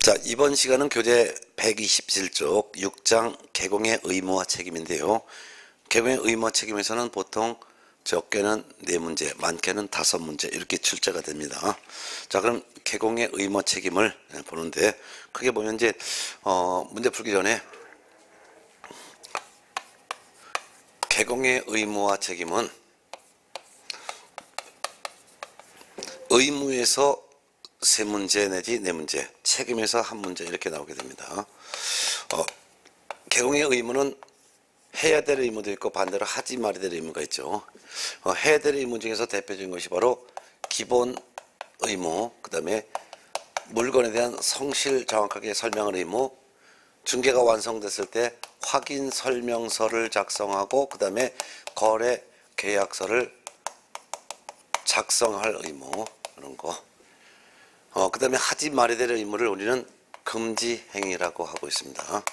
자, 이번 시간은 교재 127쪽 6장 개공의 의무와 책임인데요. 개공의 의무와 책임에서는 보통 적게는 4문제, 많게는 5문제 이렇게 출제가 됩니다. 자, 그럼 개공의 의무와 책임을 보는데 크게 보면 이제 문제 풀기 전에 개공의 의무와 책임은 의무에서 3문제 내지 4문제, 책임에서 1문제 이렇게 나오게 됩니다. 개공의 의무는 해야 될 의무도 있고 반대로 하지 말아야 될 의무가 있죠. 해야 될 의무 중에서 대표적인 것이 바로 기본 의무, 그 다음에 물건에 대한 성실 정확하게 설명할 의무, 중개가 완성됐을 때 확인 설명서를 작성하고 그 다음에 거래 계약서를 작성할 의무, 그런 거. 그 다음에 하지 말아야 될 의무를 우리는 금지 행위라고 하고 있습니다.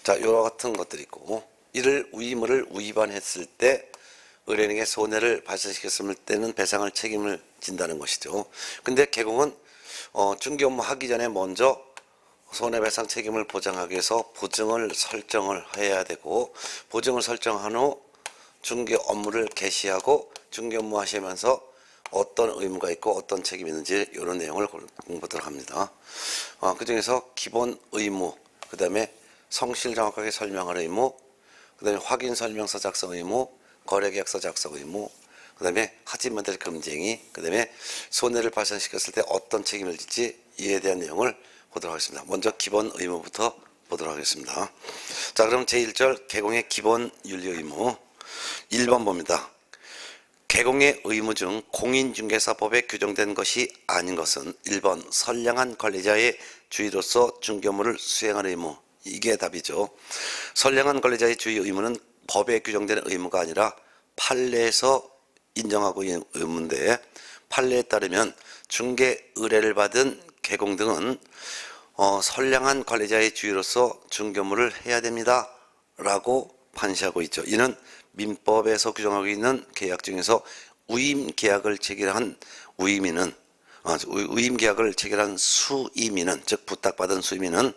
자, 이와 같은 것들이 있고, 이를 의무를 위반했을 때 의뢰인에게 손해를 발생시켰을 때는 배상할 책임을 진다는 것이죠. 근데 개공은 중개 업무 하기 전에 먼저 손해배상 책임을 보장하기 위해서 보증을 설정을 해야 되고, 보증을 설정한 후 중개 업무를 개시하고 중개 업무 하시면서 어떤 의무가 있고 어떤 책임이 있는지 이런 내용을 공부하도록 합니다. 그 중에서 기본 의무, 그 다음에 성실 정확하게 설명할 의무, 그 다음에 확인 설명서 작성 의무, 거래계약서 작성 의무, 그 다음에 하지 말아야 될 금지 행위, 그 다음에 손해를 발생시켰을 때 어떤 책임을 질지 이에 대한 내용을 보도록 하겠습니다. 먼저 기본 의무부터 보도록 하겠습니다. 자, 그럼 제1절 개공의 기본 윤리 의무 1번 봅니다. 개공의 의무 중 공인중개사법에 규정된 것이 아닌 것은 1번 선량한 관리자의 주의로서 중개업무를 수행할 의무, 이게 답이죠. 선량한 관리자의 주의 의무는 법에 규정된 의무가 아니라 판례에서 인정하고 있는 의무인데, 판례에 따르면 중개 의뢰를 받은 개공 등은 선량한 관리자의 주의로서 중개업무를 해야 됩니다 라고 판시하고 있죠. 이는 민법에서 규정하고 있는 계약 중에서 위임계약을 체결한 위임인은 위임계약을 체결한 수임인은, 즉 부탁받은 수임인은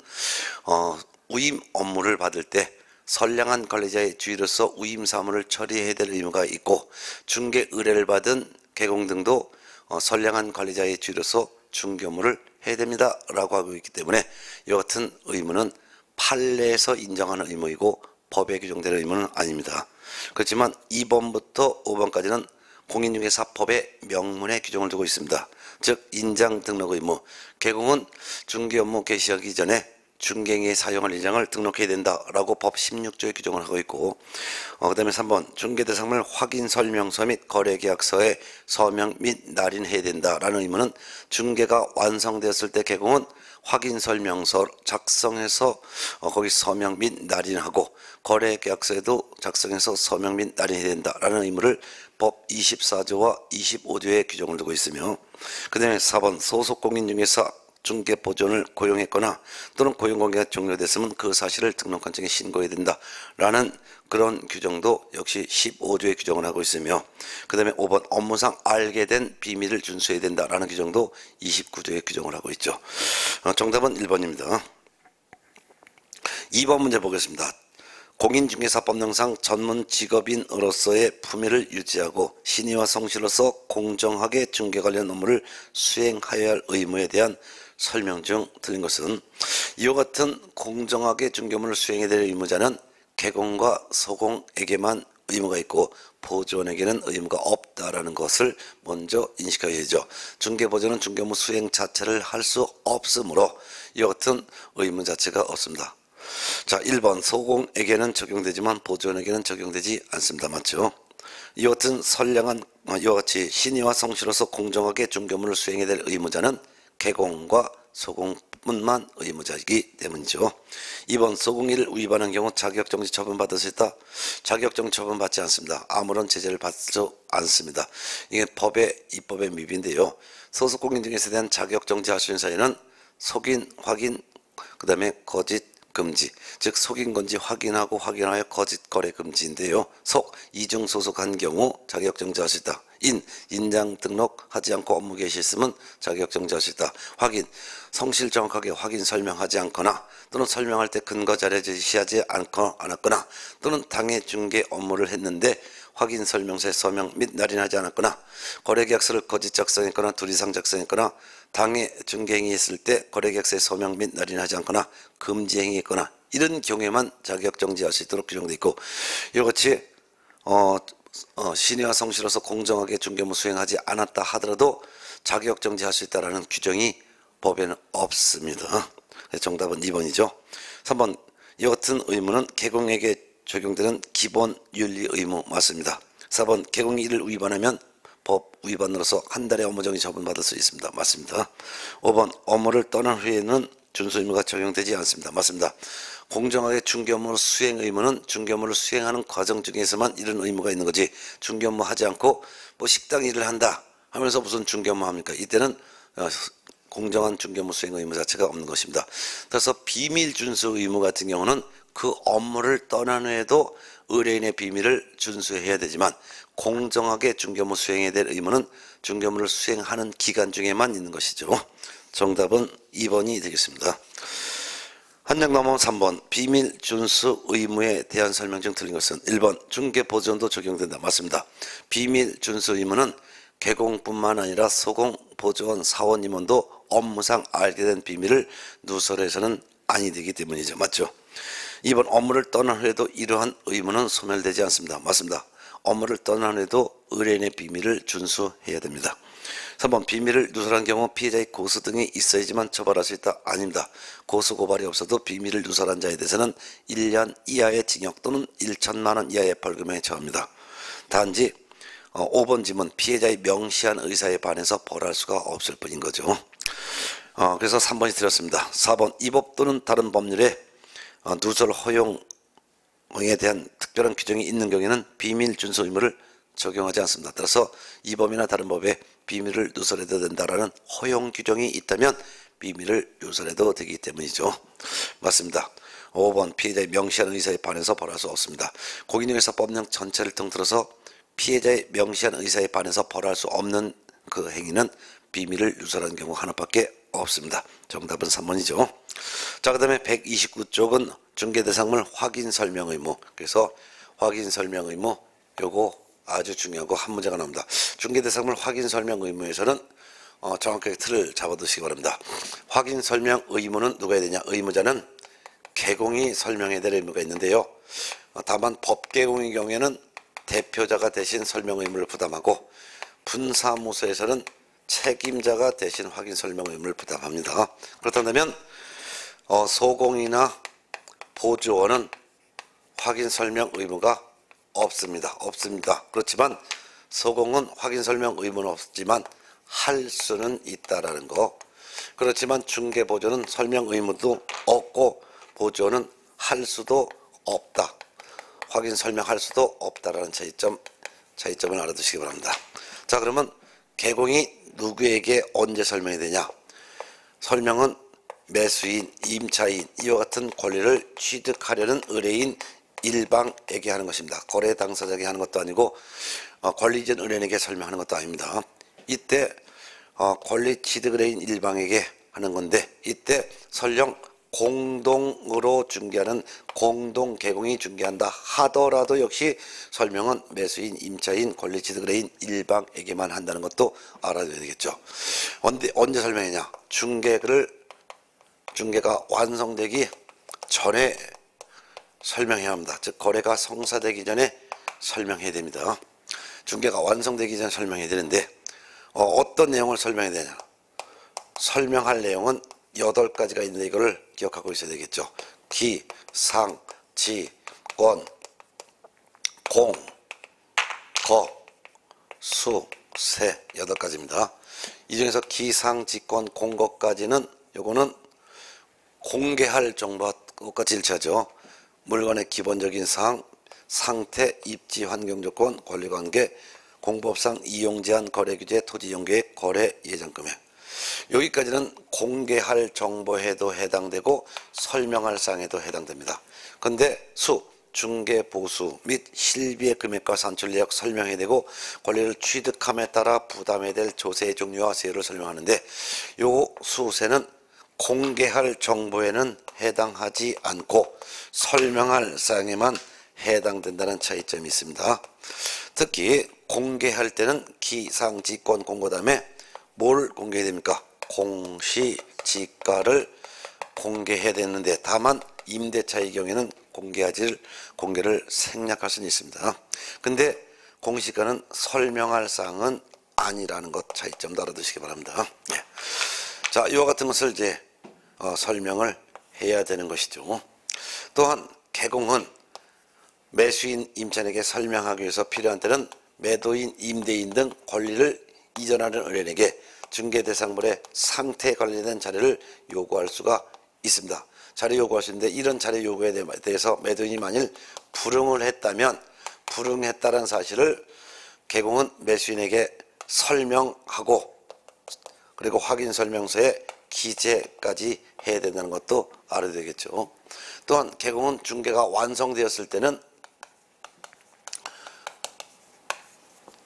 위임 업무를 받을 때 선량한 관리자의 주의로서 위임 사무를 처리해야 될 의무가 있고, 중개 의뢰를 받은 개공 등도 선량한 관리자의 주의로서 중개 업무를 해야 됩니다 라고 하고 있기 때문에 이 같은 의무는 판례에서 인정하는 의무이고 법에 규정되는 의무는 아닙니다. 그렇지만 2번부터 5번까지는 공인중개사법의 명문에 규정을 두고 있습니다. 즉 인장 등록 의무, 개공은 중개 업무 개시하기 전에 중개행위에 사용할 인장을 등록해야 된다라고 법 16조에 규정을 하고 있고, 그 다음에 3번 중개대상물 확인설명서 및 거래계약서에 서명 및 날인해야 된다라는 의무는 중개가 완성되었을 때 개공은 확인설명서 작성해서 거기 서명 및 날인하고 거래계약서에도 작성해서 서명 및 날인해야 된다라는 의무를 법 24조와 25조에 규정을 두고 있으며, 그 다음에 4번 소속공인중개사 중개보존을 고용했거나 또는 고용관계가 종료됐으면 그 사실을 등록관청에 신고해야 된다라는 그런 규정도 역시 15조에 규정을 하고 있으며, 그 다음에 5번 업무상 알게 된 비밀을 준수해야 된다라는 규정도 29조에 규정을 하고 있죠. 정답은 1번입니다. 2번 문제 보겠습니다. 공인중개사법령상 전문 직업인으로서의 품위를 유지하고 신의와 성실로서 공정하게 중개 관련 업무를 수행하여야 할 의무에 대한 설명 중 틀린 것은, 이와 같은 공정하게 중개 업무를 수행해야 될 의무자는 개공과 소공에게만 의무가 있고 보존에게는 의무가 없다라는 것을 먼저 인식해야죠. 중개보존은 중개 업무 수행 자체를 할 수 없으므로 이와 같은 의무 자체가 없습니다. 자, 1번 소공에게는 적용되지만 보존에게는 적용되지 않습니다. 맞죠? 이와 같은 선량한 이와 같이 신의와 성실로서 공정하게 중개 업무를 수행해야 될 의무자는 개공과 소공뿐만 의무자이기 때문이죠. 2번 소공일을 위반한 경우 자격정지 처분받을 수 있다. 자격정지 처분받지 않습니다. 아무런 제재를 받지 않습니다. 이게 입법의 미비인데요. 소속공인중개사에 대한 자격정지 할 수 있는 사유는 속인, 확인, 그 다음에 거짓, 금지, 즉 속인 건지 확인하고 확인하여 거짓 거래 금지인데요. 속, 이중 소속한 경우 자격정지할 수 있다. 인장 등록하지 않고 업무 개시했으면 자격정지할 수 있다. 확인, 성실 정확하게 확인 설명하지 않거나 또는 설명할 때 근거 자료 제시하지 않았거나 또는 당해 중개 업무를 했는데 확인 설명서에 서명 및 날인하지 않았거나 거래계약서를 거짓 작성했거나 둘 이상 작성했거나 당해 중개행위했을 때 거래계약서에 서명 및 날인하지 않거나 금지행위했거나 이런 경우에만 자격정지할 수 있도록 규정되어 있고, 이같이 신의와 성실로서 공정하게 중개업무 수행하지 않았다 하더라도 자격정지할 수 있다는 규정이 법에는 없습니다. 정답은 2번이죠. 3번, 이 같은 의무는 개공에게 적용되는 기본 윤리 의무 맞습니다. 4번, 개공이 이를 위반하면 법 위반으로서 한 달의 업무정지 처분받을 수 있습니다. 맞습니다. 5번, 업무를 떠난 후에는 준수 의무가 적용되지 않습니다. 맞습니다. 공정하게 중개업무 수행 의무는 중개업무를 수행하는 과정 중에서만 이런 의무가 있는 거지, 중개업무 하지 않고 뭐 식당 일을 한다 하면서 무슨 중개업무 합니까? 이때는 공정한 중개업무 수행 의무 자체가 없는 것입니다. 그래서 비밀 준수 의무 같은 경우는 그 업무를 떠난 후에도 의뢰인의 비밀을 준수해야 되지만 공정하게 중개업무 수행해야 될 의무는 중개업무를 수행하는 기간 중에만 있는 것이죠. 정답은 2번이 되겠습니다. 한 장 넘어면 3번, 비밀 준수 의무에 대한 설명 중 틀린 것은 1번, 중개보조원도 적용된다. 맞습니다. 비밀 준수 의무는 개공뿐만 아니라 소공, 보조원, 사원 임원도 업무상 알게 된 비밀을 누설해서는 아니 되기 때문이죠. 맞죠? 2번, 업무를 떠난 후에도 이러한 의무는 소멸되지 않습니다. 맞습니다. 업무를 떠난 후에도 의뢰인의 비밀을 준수해야 됩니다. 3번, 비밀을 누설한 경우 피해자의 고소 등이 있어야지만 처벌할 수 있다. 아닙니다. 고소 고발이 없어도 비밀을 누설한 자에 대해서는 1년 이하의 징역 또는 1천만 원 이하의 벌금에 처합니다. 단지 5번 지문, 피해자의 명시한 의사에 반해서 벌할 수가 없을 뿐인 거죠. 그래서 3번이 드렸습니다. 4번, 이 법 또는 다른 법률에 누설 허용에 대한 특별한 규정이 있는 경우에는 비밀 준수 의무를 적용하지 않습니다. 따라서 이 법이나 다른 법에 비밀을 누설해도 된다라는 허용 규정이 있다면 비밀을 누설해도 되기 때문이죠. 맞습니다. 5번, 피해자의 명시한 의사에 반해서 벌할 수 없습니다. 공인중개사법령 전체를 통틀어서 피해자의 명시한 의사에 반해서 벌할 수 없는 그 행위는 비밀을 누설한 경우 하나밖에 없습니다. 정답은 3번이죠. 자, 그 다음에 129쪽은 중개대상물 확인 설명 의무. 그래서 확인 설명 의무, 요거 아주 중요하고 한 문제가 나옵니다. 중개대상물 확인 설명 의무에서는 정확하게 틀을 잡아두시기 바랍니다. 확인 설명 의무는 누가 해야 되냐? 의무자는 개공이 설명해야 될 의무가 있는데요. 다만 법개공의 경우에는 대표자가 대신 설명 의무를 부담하고 분사무소에서는 책임자가 대신 확인 설명 의무를 부담합니다. 그렇다면 소공이나 보조원은 확인 설명 의무가 없습니다. 그렇지만 소공은 확인 설명 의무는 없지만 할 수는 있다라는 거. 그렇지만 중개보조는 설명 의무도 없고 보조는 할 수도 없다. 확인 설명할 수도 없다라는 차이점을 알아두시기 바랍니다. 자, 그러면 개공이 누구에게 언제 설명이 되냐? 설명은 매수인, 임차인 이와 같은 권리를 취득하려는 의뢰인 일방에게 하는 것입니다. 거래 당사자에게 하는 것도 아니고 권리전 의뢰인에게 설명하는 것도 아닙니다. 이때 권리 취득 의뢰인 일방에게 하는 건데, 이때 설령 공동으로 중개하는 공동 개공이 중개한다 하더라도 역시 설명은 매수인, 임차인, 권리 취득 의뢰인 일방에게만 한다는 것도 알아둬야 되겠죠. 언제 설명하냐? 중개가 완성되기 전에 설명해야 합니다. 즉 거래가 성사되기 전에 설명해야 됩니다. 중개가 완성되기 전에 설명해야 되는데 어떤 내용을 설명해야 되냐? 설명할 내용은 8가지가 있는데 이거를 기억하고 있어야 되겠죠. 기, 상, 지, 권, 공, 거, 수, 세 8가지입니다. 이 중에서 기, 상, 지, 권, 공, 거까지는 요거는 공개할 정보와 일치하죠. 물건의 기본적인 사항, 상태, 입지, 환경조건, 권리관계, 공법상 이용 제한, 거래 규제, 토지 이용 계획, 거래 예정 금액. 여기까지는 공개할 정보에도 해당되고 설명할 사항에도 해당됩니다. 근데 수, 중개 보수 및 실비의 금액과 산출 내역 설명해야 되고 권리를 취득함에 따라 부담해야 될 조세의 종류와 세율을 설명하는데 요 수세는 공개할 정보에는 해당하지 않고 설명할 사항에만 해당된다는 차이점이 있습니다. 특히 공개할 때는 기상지권 공고 다음에 뭘 공개해야 됩니까? 공시지가를 공개해야 되는데 다만 임대차의 경우에는 공개를 생략할 수는 있습니다. 근데 공시지가는 설명할 사항은 아니라는 것 차이점도 알아두시기 바랍니다. 네. 자, 이와 같은 것을 이제 설명을 해야 되는 것이죠. 또한 개공은 매수인 임차인에게 설명하기 위해서 필요한 때는 매도인, 임대인 등 권리를 이전하는 의뢰인에게 중개대상물의 상태에 관련된 자료를 요구할 수가 있습니다. 자료 요구할 수 있는데 이런 자료 요구에 대해서 매도인이 만일 불응을 했다면 불응했다는 사실을 개공은 매수인에게 설명하고 그리고 확인 설명서에 기재까지 해야 된다는 것도 알아야 되겠죠. 또한 개공은 중개가 완성되었을 때는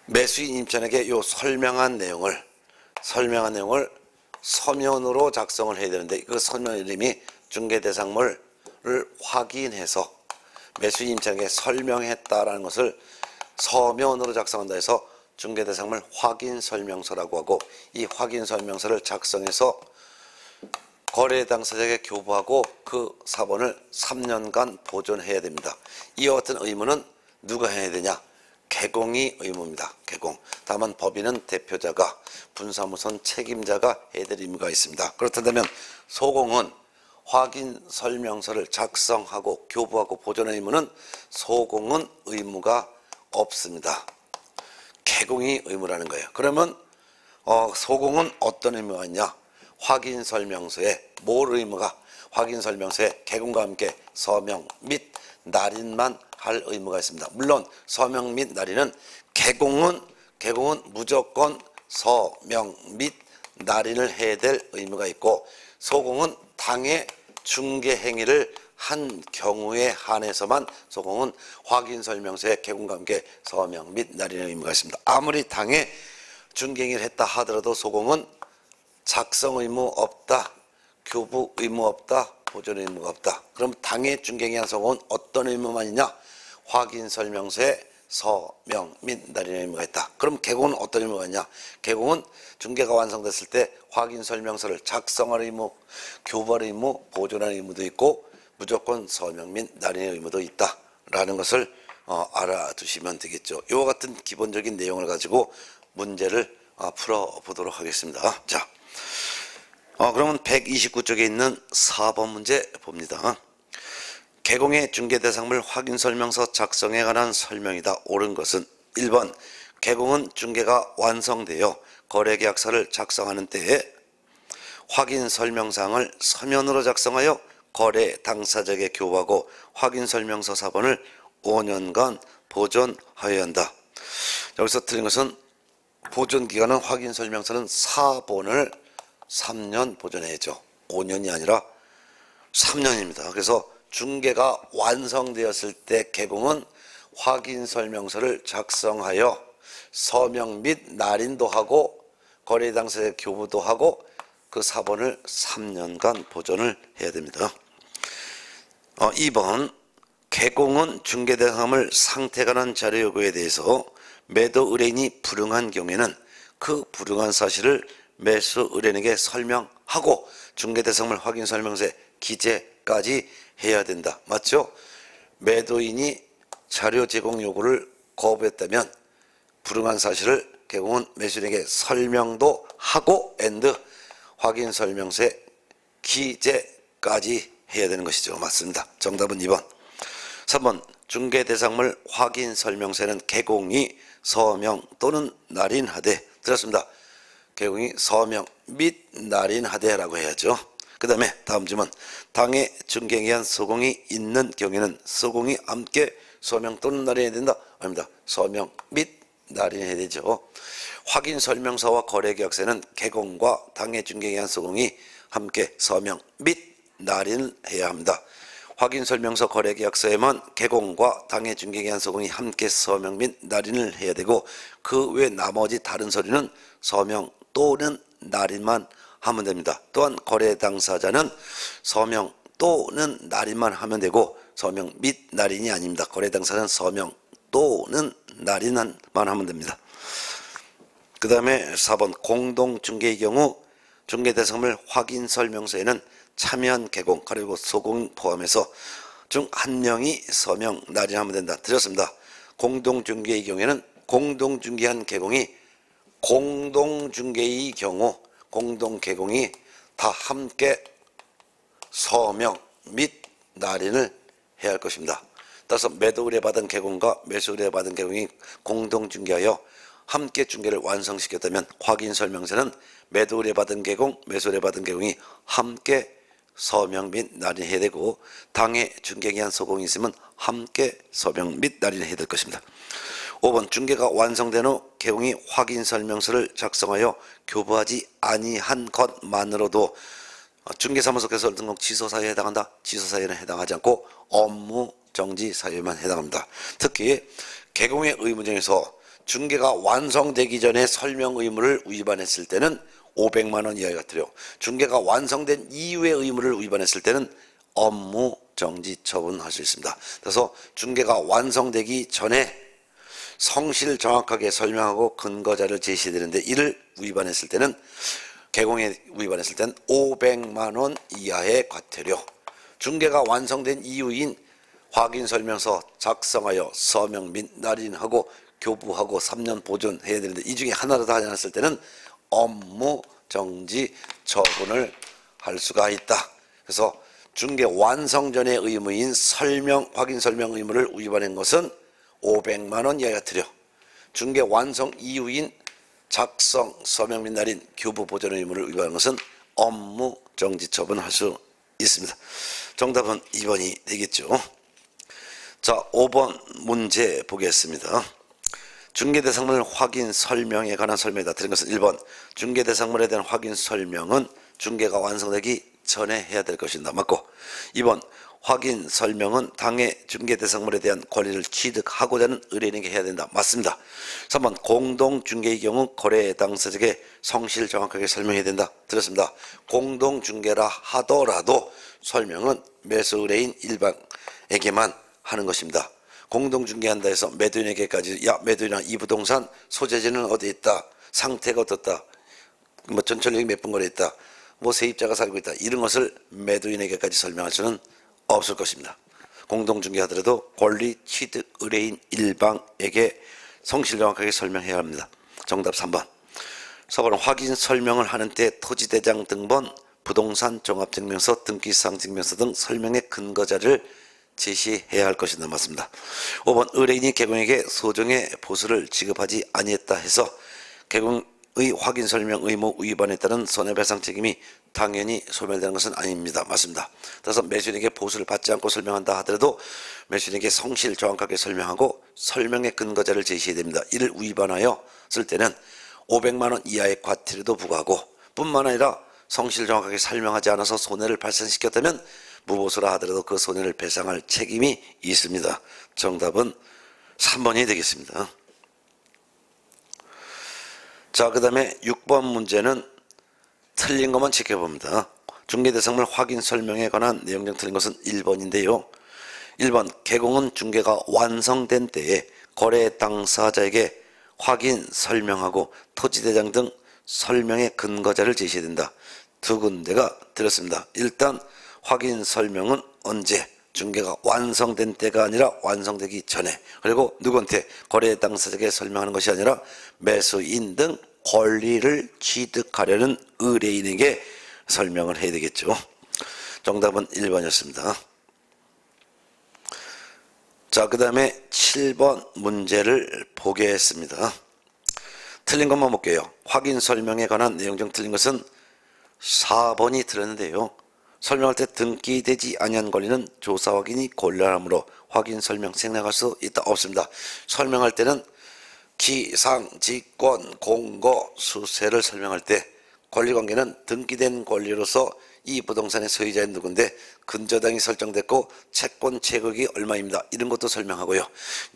매수인 임차인에게 요 설명한 내용을 서면으로 작성을 해야 되는데 그 서면 이름이 중개대상물을 확인해서 매수인 임차인에게 설명했다라는 것을 서면으로 작성한다 해서 중개대상물 확인설명서라고 하고 이 확인설명서를 작성해서 거래 당사자에게 교부하고 그 사본을 3년간 보존해야 됩니다. 이와 같은 의무는 누가 해야 되냐? 개공이 의무입니다. 개공. 다만 법인은 대표자가 분사무선 책임자가 해야 될 의무가 있습니다. 그렇다면 소공은 확인설명서를 작성하고 교부하고 보존의 의무는 소공은 의무가 없습니다. 개공이 의무라는 거예요. 그러면 소공은 어떤 의무가 있냐? 확인설명서에 뭘 의무가? 확인설명서에 개공과 함께 서명 및 날인만 할 의무가 있습니다. 물론 서명 및 날인은 개공은 무조건 서명 및 날인을 해야 될 의무가 있고 소공은 당의 중개행위를 한 경우에 한해서만 소공은 확인설명서에 개공과 함께 서명 및 날인의 의무가 있습니다. 아무리 당의 중개행위를 했다 하더라도 소공은 작성 의무 없다, 교부 의무 없다, 보존 의무가 없다. 그럼 당의 중개행위한 소공은 어떤 의무만 있냐? 확인설명서에 서명 및 날인의 의무가 있다. 그럼 개공은 어떤 의무가 있냐? 개공은 중개가 완성됐을 때 확인설명서를 작성할 의무, 교부할 의무, 보존할 의무도 있고 무조건 서명 및 날인의 의무도 있다라는 것을 알아두시면 되겠죠. 이와 같은 기본적인 내용을 가지고 문제를 풀어보도록 하겠습니다. 자, 그러면 129쪽에 있는 4번 문제 봅니다. 개공의 중개대상물 확인설명서 작성에 관한 설명이다. 옳은 것은 1번 개공은 중개가 완성되어 거래계약서를 작성하는 때에 확인설명사항을 서면으로 작성하여 거래 당사자에게 교부하고 확인설명서 사본을 5년간 보존하여야 한다. 여기서 틀린 것은 보존기간은 확인설명서는 사본을 3년 보존해야죠. 5년이 아니라 3년입니다. 그래서 중개가 완성되었을 때 개공은 확인설명서를 작성하여 서명 및 날인도 하고 거래 당사자의 교부도 하고 그 사본을 3년간 보존을 해야 됩니다. 2번 개공은 중개대상물 상태 관한 자료 요구에 대해서 매도 의뢰인이 불응한 경우에는 그 불응한 사실을 매수 의뢰인에게 설명하고 중개대상물 확인설명서에 기재까지 해야 된다. 맞죠? 매도인이 자료 제공 요구를 거부했다면 불응한 사실을 개공은 매수인에게 설명도 하고 확인설명서에 기재까지 해야 되는 것이죠. 맞습니다. 정답은 2번. 3번 중개대상물 확인설명서에는 개공이 서명 또는 날인하되 들었습니다. 개공이 서명 및 날인하되라고 해야죠. 그 다음에 다음 질문. 당의 중개행위에 한 소공이 있는 경우에는 소공이 함께 서명 또는 날인해야 된다? 아닙니다. 서명 및 날인해야 되죠. 확인 설명서와 거래계약서에는 개공과 당해 중개기한 소공이 함께 서명 및 날인을 해야 합니다. 확인 설명서 거래계약서에만 개공과 당해 중개기한 소공이 함께 서명 및 날인을 해야 되고 그 외 나머지 다른 서류는 서명 또는 날인만 하면 됩니다. 또한 거래 당사자는 서명 또는 날인만 하면 되고 서명 및 날인이 아닙니다. 거래 당사자는 서명 또는 날인만 하면 됩니다. 그 다음에 4번 공동중개의 경우 중개대상물 확인 설명서에는 참여한 개공 그리고 소공 포함해서 중 한 명이 서명 날인하면 된다. 드렸습니다. 공동중개의 경우에는 공동중개한 개공이 공동중개의 경우 공동개공이 다 함께 서명 및 날인을 해야 할 것입니다. 따라서 매도 의뢰받은 개공과 매수 의뢰받은 개공이 공동중개하여 함께 중개를 완성시켰다면 확인 설명서는 매도 의뢰받은 개공, 매수 의뢰받은 개공이 함께 서명 및 날인해야 되고 당해 중개기한 소공이 있으면 함께 서명 및 날인해야 될 것입니다. 5번 중개가 완성된 후 개공이 확인 설명서를 작성하여 교부하지 아니한 것만으로도 중개사무소 개설 등록 취소 사유에 해당한다. 취소 사유에는 해당하지 않고 업무 정지 사유에만 해당합니다. 특히 개공의 의무 중에서 중개가 완성되기 전에 설명 의무를 위반했을 때는 500만 원 이하가 들여 중개가 완성된 이후의 의무를 위반했을 때는 업무 정지 처분할 수 있습니다. 그래서 중개가 완성되기 전에 성실 정확하게 설명하고 근거자를 제시되는데 이를 위반했을 때는 개공에 위반했을 때는 500만 원 이하의 과태료, 중개가 완성된 이후인 확인 설명서 작성하여 서명 및 날인하고 교부하고 3년 보존해야 되는데 이 중에 하나라도 하지 않았을 때는 업무 정지 처분을 할 수가 있다. 그래서 중개 완성 전의 의무인 설명 확인 설명 의무를 위반한 것은 500만 원 이하가 들여 중개 완성 이후인 작성 서명 및 날인 교부 보존 의무를 위반한 것은 업무 정지 처분할 수 있습니다. 정답은 2번이 되겠죠. 자, 5번 문제 보겠습니다. 중개대상물 확인 설명에 관한 설명이다. 드린 것은 1번 중개대상물에 대한 확인 설명은 중개가 완성되기 전에 해야 될 것이다. 맞고 2번 확인 설명은 당해 중개대상물에 대한 권리를 취득하고자 하는 의뢰인에게 해야 된다. 맞습니다. 3번 공동중개의 경우 거래 당사자에게 성실 정확하게 설명해야 된다. 들었습니다. 공동중개라 하더라도 설명은 매수 의뢰인 일방에게만 하는 것입니다. 공동중개한다 해서 매도인에게까지 야 매도인아 이 부동산 소재지는 어디 있다, 상태가 어떻다, 뭐 전철역이 몇 분 거리에 있다, 뭐 세입자가 살고 있다, 이런 것을 매도인에게까지 설명할 수는 없을 것입니다. 공동중개하더라도 권리 취득 의뢰인 일방에게 성실 정확하게 설명해야 합니다. 정답 3번. 4번 확인 설명을 하는 때 토지대장 등본, 부동산 종합증명서, 등기사항 증명서 등 설명의 근거자를 제시해야 할 것이다. 맞습니다. 5번 의뢰인이 개공에게 소정의 보수를 지급하지 아니했다 해서 개공의 확인 설명 의무 위반에 따른 손해배상 책임이 당연히 소멸되는 것은 아닙니다. 맞습니다. 따라서 매수인에게 보수를 받지 않고 설명한다 하더라도 매수인에게 성실 정확하게 설명하고 설명의 근거자를 제시해야 됩니다. 이를 위반하였을 때는 500만 원 이하의 과태료도 부과하고 뿐만 아니라 성실 정확하게 설명하지 않아서 손해를 발생시켰다면 무보수라 하더라도 그 손해를 배상할 책임이 있습니다. 정답은 3번이 되겠습니다. 자, 그 다음에 6번 문제는 틀린 것만 지켜봅니다. 중개대상물 확인 설명에 관한 내용 중 틀린 것은 1번인데요. 1번 개공은 중개가 완성된 때에 거래 당사자에게 확인 설명하고 토지대장 등 설명의 근거자를 제시해야 된다. 두 군데가 들었습니다. 일단 확인 설명은 언제? 중개가 완성된 때가 아니라 완성되기 전에, 그리고 누구한테? 거래 당사자에게 설명하는 것이 아니라 매수인 등 권리를 취득하려는 의뢰인에게 설명을 해야 되겠죠. 정답은 1번이었습니다. 자, 그 다음에 7번 문제를 보겠습니다. 틀린 것만 볼게요. 확인 설명에 관한 내용 중 틀린 것은 4번이 들었는데요. 설명할 때 등기되지 아니한 권리는 조사 확인이 곤란하므로 확인 설명 생략할 수 있다. 없습니다. 설명할 때는 기, 상, 직권, 공고, 수세를 설명할 때 권리관계는 등기된 권리로서 이 부동산의 소유자인 누군데 근저당이 설정됐고 채권 체격이 얼마입니다. 이런 것도 설명하고요.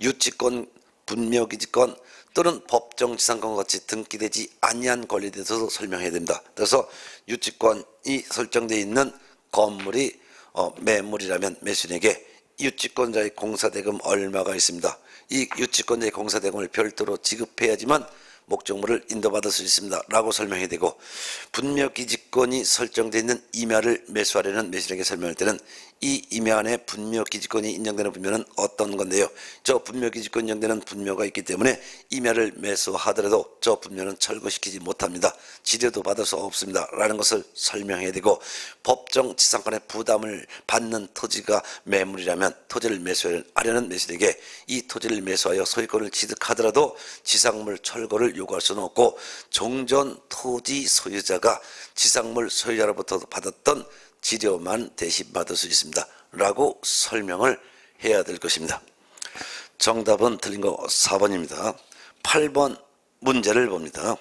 유치권, 분묘기지권 또는 법정지상권과 같이 등기되지 아니한 권리에 대해서도 설명해야 됩니다. 그래서 유치권이 설정되어 있는 건물이 매물이라면 매수인에게 유치권자의 공사대금 얼마가 있습니다. 이 유치권자의 공사대금을 별도로 지급해야지만 목적물을 인도받을 수 있습니다. 라고 설명해야 되고, 분묘기지권이 설정되어 있는 임야를 매수하려는 매수인에게 설명할 때는 이 임야 안에 분묘기지권이 인정되는 분묘는 어떤 건데요. 저 분묘기지권 인정되는 분묘가 있기 때문에 임야를 매수하더라도 저 분묘는 철거시키지 못합니다. 지료도 받을 수 없습니다. 라는 것을 설명해야 되고, 법정지상권의 부담을 받는 토지가 매물이라면 토지를 매수하려는 매수인에게 이 토지를 매수하여 소유권을 취득하더라도 지상물 철거를 요구할 수는 없고, 종전 토지 소유자가 지상물 소유자로부터 받았던 지료만 대신 받을 수 있습니다. 라고 설명을 해야 될 것입니다. 정답은 틀린 거 4번입니다. 8번 문제를 봅니다.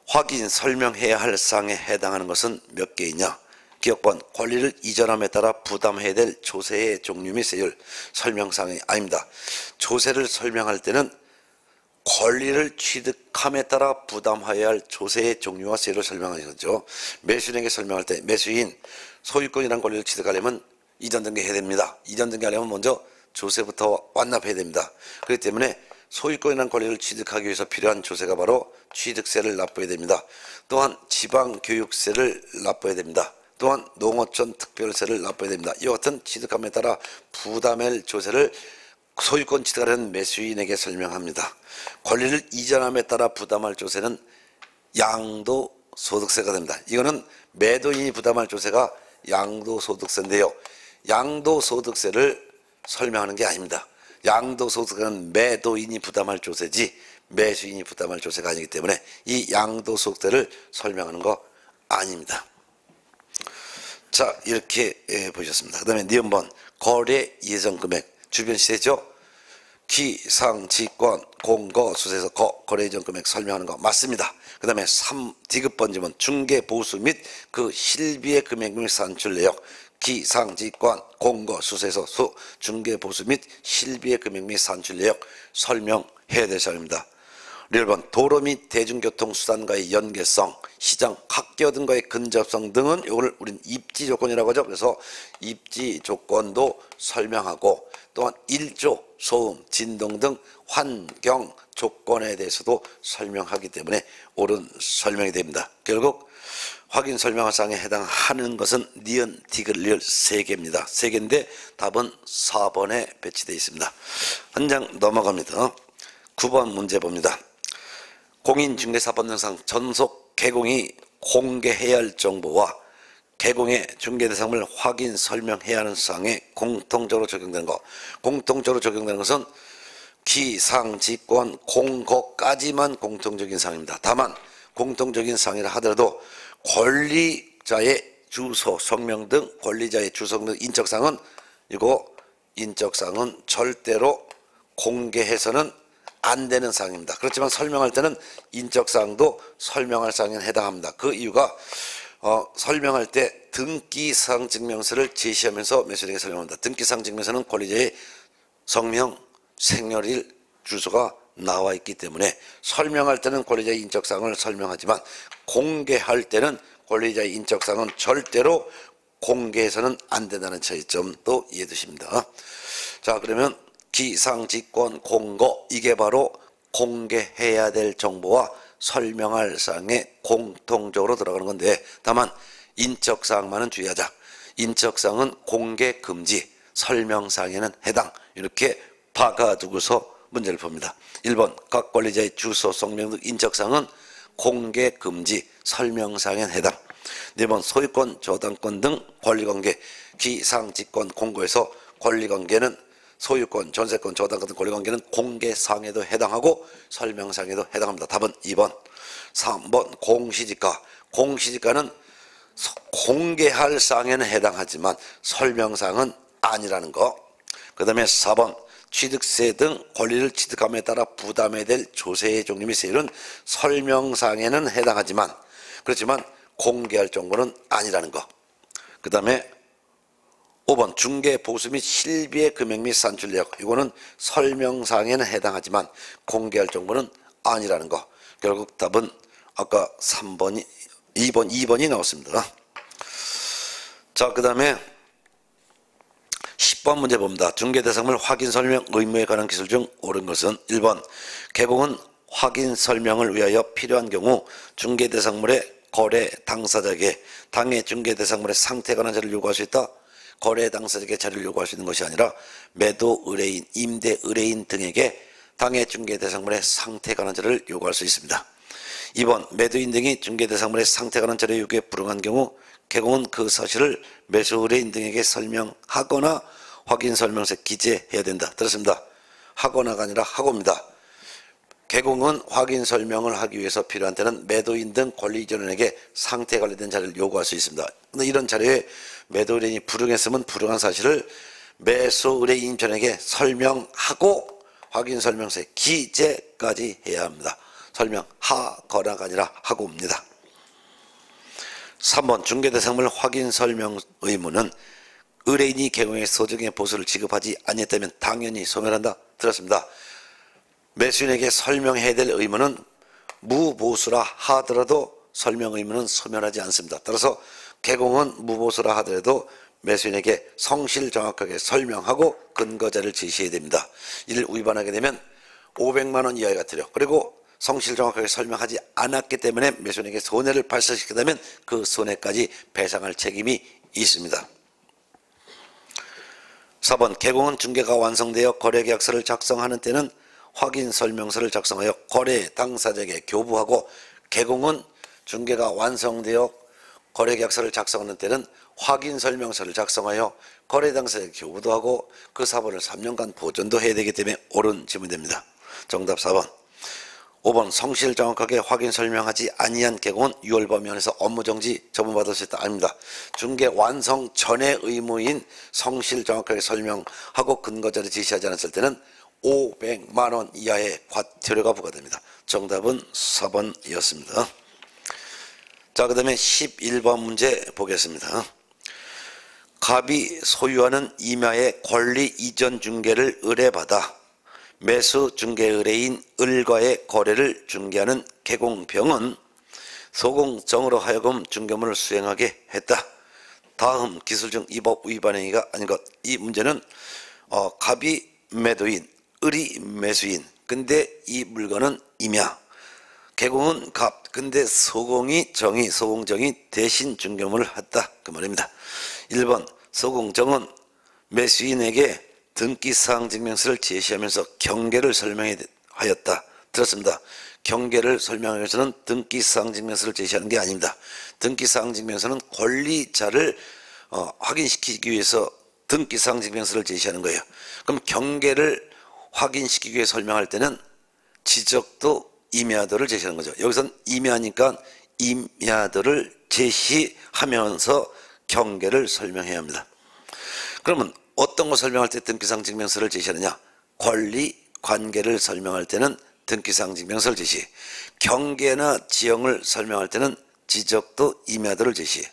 확인 설명해야 할 사항에 해당하는 것은 몇 개이냐? 기억번, 권리를 이전함에 따라 부담해야 될 조세의 종류 및 세율. 설명사항이 아닙니다. 조세를 설명할 때는 권리를 취득함에 따라 부담해야 할 조세의 종류와 세율을 설명하는 거죠. 매수인에게 설명할 때 매수인 소유권이라는 권리를 취득하려면 이전 등기해야 됩니다. 이전 등기하려면 먼저 조세부터 완납해야 됩니다. 그렇기 때문에 소유권이라는 권리를 취득하기 위해서 필요한 조세가 바로 취득세를 납부해야 됩니다. 또한 지방교육세를 납부해야 됩니다. 또한 농어촌 특별세를 납부해야 됩니다. 이와 같은 취득함에 따라 부담할 조세를 소유권 취득하려는 매수인에게 설명합니다. 권리를 이전함에 따라 부담할 조세는 양도소득세가 됩니다. 이거는 매도인이 부담할 조세가 양도소득세인데요. 양도소득세를 설명하는 게 아닙니다. 양도소득세는 매도인이 부담할 조세지 매수인이 부담할 조세가 아니기 때문에 이 양도소득세를 설명하는 거 아닙니다. 자, 이렇게 보셨습니다. 그 다음에 니은번, 거래 예정 금액. 주변 시세죠. 기, 상, 직권, 공고, 수세에서 거래 예정 금액 설명하는 거 맞습니다. 그 다음에 3, 디귿번지문 중개 보수 및 그 실비의 금액 및 산출 내역. 기, 상, 직권, 공고, 수세에서 중개 보수 및 실비의 금액 및 산출 내역 설명해야 될 사항입니다. 1번, 도로 및 대중교통수단과의 연계성, 시장, 학교 등과의 근접성 등은 이걸 우리는 입지 조건이라고 하죠. 그래서 입지 조건도 설명하고, 또한 일조, 소음, 진동 등 환경 조건에 대해서도 설명하기 때문에 옳은 설명이 됩니다. 결국 확인 설명할 사항에 해당하는 것은 니은, 디귿, 리을 3개입니다. 3개인데 답은 4번에 배치되어 있습니다. 한 장 넘어갑니다. 9번 문제 봅니다. 공인중개사법령상 전속 개공이 공개해야 할 정보와 개공의 중개대상을 확인 설명해야 하는 사항에 공통적으로 적용되는 것. 공통적으로 적용되는 것은 기, 상, 직권, 공고까지만 공통적인 사항입니다. 다만 공통적인 사항이라 하더라도 권리자의 주소, 성명 등 권리자의 주소 등 인적사항은 이거 인적사항은 절대로 공개해서는 안 되는 사항입니다. 그렇지만 설명할 때는 인적사항도 설명할 사항에 해당합니다. 그 이유가 설명할 때 등기사항 증명서를 제시하면서 매수인에게 설명합니다. 등기사항 증명서는 권리자의 성명, 생년일, 주소가 나와 있기 때문에 설명할 때는 권리자의 인적사항을 설명하지만 공개할 때는 권리자의 인적사항은 절대로 공개해서는 안 된다는 차이점도 이해해 두십니다. 자, 그러면 기상, 직권, 공고, 이게 바로 공개해야 될 정보와 설명할 사항에 공통적으로 들어가는 건데, 다만 인적사항만은 주의하자. 인적사항은 공개 금지, 설명사항에는 해당. 이렇게 박아두고서 문제를 봅니다. 1번, 각 권리자의 주소, 성명 등 인적사항은 공개 금지, 설명사항에는 해당. 4번, 소유권, 저당권 등 권리관계, 기상, 직권, 공고에서 권리관계는 소유권, 전세권, 저당권 같은 권리관계는 공개사항에도 해당하고 설명사항에도 해당합니다. 답은 2번. 3번, 공시지가. 공시지가는 공개할 사항에는 해당하지만 설명사항은 아니라는 거. 그 다음에 4번, 취득세 등 권리를 취득함에 따라 부담해야 될 조세의 종류 및 세율은 설명사항에는 해당하지만 그렇지만 공개할 정보는 아니라는 거. 그 다음에 5번 중개 보수 및 실비의 금액 및 산출 내역, 이거는 설명사항에는 해당하지만 공개할 정보는 아니라는 거. 결국 답은 아까 3번이 2번이 나왔습니다. 자, 그 다음에 10번 문제 봅니다. 중개대상물 확인 설명 의무에 관한 기술 중 옳은 것은 1번 개공은 확인 설명을 위하여 필요한 경우 중개대상물의 거래 당사자에게 당해 중개대상물의 상태에 관한 자료를 요구할 수 있다. 거래 당사자에게 자료를 요구할 수 있는 것이 아니라 매도 의뢰인, 임대 의뢰인 등에게 당해 중개대상물의 상태에 관한 자료를 요구할 수 있습니다. 2번 매도인 등이 중개대상물의 상태에 관한 자료 요구에 불응한 경우 개공은 그 사실을 매수 의뢰인 등에게 설명하거나 확인 설명서에 기재해야 된다. 들었습니다. 하거나가 아니라 하고입니다. 개공은 확인 설명을 하기 위해서 필요한 때는 매도인 등 권리 이전인에게 상태에 관련된 자료를 요구할 수 있습니다. 근데 이런 자료에 매도 의뢰인이 불응했으면 불응한 사실을 매수 의뢰인 전에게 설명하고 확인 설명서에 기재까지 해야 합니다. 설명하거나가 아니라 하고입니다. 3번 중개대상물 확인 설명 의무는 의뢰인이 개공의 소정의 보수를 지급하지 아니했다면 당연히 소멸한다. 들었습니다. 매수인에게 설명해야 될 의무는 무보수라 하더라도 설명 의무는 소멸하지 않습니다. 따라서 개공은 무보수라 하더라도 매수인에게 성실 정확하게 설명하고 근거자를 제시해야 됩니다. 이를 위반하게 되면 500만 원 이하의 과태료, 그리고 성실 정확하게 설명하지 않았기 때문에 매수인에게 손해를 발생시키다면 그 손해까지 배상할 책임이 있습니다. 4번 개공은 중개가 완성되어 거래계약서를 작성하는 때는 확인 설명서를 작성하여 거래 당사자에게 교부하고 개공은 중개가 완성되어 거래계약서를 작성하는 때는 확인 설명서를 작성하여 거래 당사자에게 교부도 하고 그 사본을 3년간 보존도 해야 되기 때문에 옳은 질문됩니다. 정답 4번. 5번 성실 정확하게 확인 설명하지 아니한 개공은 유월범위원회에서 업무정지 처분받을 수 있다. 아닙니다. 중개 완성 전의 의무인 성실 정확하게 설명하고 근거자를 제시하지 않았을 때는 500만 원 이하의 과태료가 부과됩니다. 정답은 4번이었습니다. 자, 그 다음에 11번 문제 보겠습니다. 갑이 소유하는 임야의 권리 이전 중개를 의뢰받아 매수 중개 의뢰인 을과의 거래를 중개하는 개공병은 소공정으로 하여금 중개물을 수행하게 했다. 다음 기술 중 이 법 위반 행위가 아닌 것. 이 문제는 갑이 매도인, 을이 매수인, 근데 이 물건은 임야. 개공은 갑, 근데 소공정이 대신 중개물을 했다. 그 말입니다. 1번 소공정은 매수인에게 등기사항 증명서를 제시하면서 경계를 설명하였다. 들었습니다. 경계를 설명하기 위해서는 등기사항 증명서를 제시하는 게 아닙니다. 등기사항 증명서는 권리자를 확인시키기 위해서 등기사항 증명서를 제시하는 거예요. 그럼 경계를 확인시키기 위해 설명할 때는 지적도 임야도를 제시하는 거죠. 여기서는 임야니까 임야도를 제시하면서 경계를 설명해야 합니다. 그러면 어떤 거 설명할 때 등기사항 증명서를 제시하느냐? 권리 관계를 설명할 때는 등기사항 증명서를 제시해. 경계나 지형을 설명할 때는 지적도 임야도를 제시해.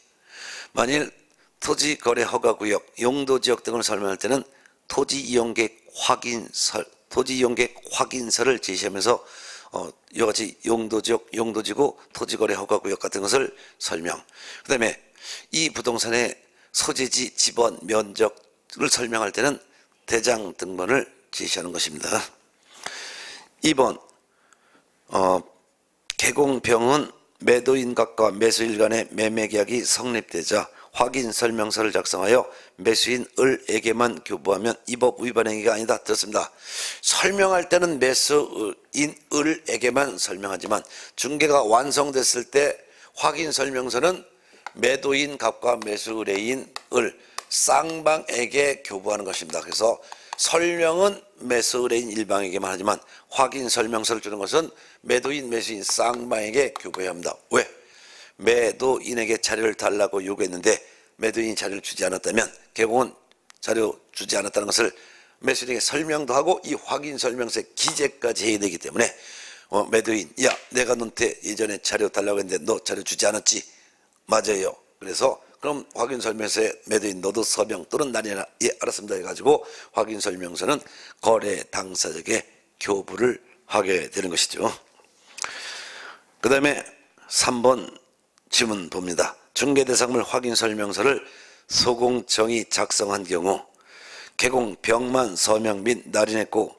만일 토지거래 허가구역, 용도지역 등을 설명할 때는 토지이용계획 확인서를 제시하면서 이와 같이 용도지역, 용도지구, 토지거래 허가구역 같은 것을 설명. 그 다음에 이 부동산의 소재지, 지번, 면적을 설명할 때는 대장 등본을 제시하는 것입니다. 2번 개공병은 매도인각과 매수인 간의 매매계약이 성립되자 확인 설명서를 작성하여 매수인 을에게만 교부하면 이 법 위반 행위가 아니다. 들었습니다. 설명할 때는 매수인 을에게만 설명하지만 중개가 완성됐을 때 확인 설명서는 매도인 갑과 매수 의뢰인 을 쌍방에게 교부하는 것입니다. 그래서 설명은 매수 의뢰인 일방에게만 하지만 확인 설명서를 주는 것은 매도인 매수인 쌍방에게 교부해야 합니다. 왜? 매도인에게 자료를 달라고 요구했는데 매도인이 자료를 주지 않았다면 개공은 자료 주지 않았다는 것을 매수인에게 설명도 하고 이 확인 설명서에 기재까지 해야 되기 때문에 매도인, 야, 내가 너한테 예전에 자료 달라고 했는데 너 자료 주지 않았지? 맞아요. 그래서 그럼 확인 설명서에 매도인 너도 서명 또는 날이나, 예, 알았습니다 해가지고 확인 설명서는 거래 당사자에게 교부를 하게 되는 것이죠. 그 다음에 3번 지문 봅니다. 중개대상물 확인 설명서를 소공정이 작성한 경우 개공병만 서명 및 날인했고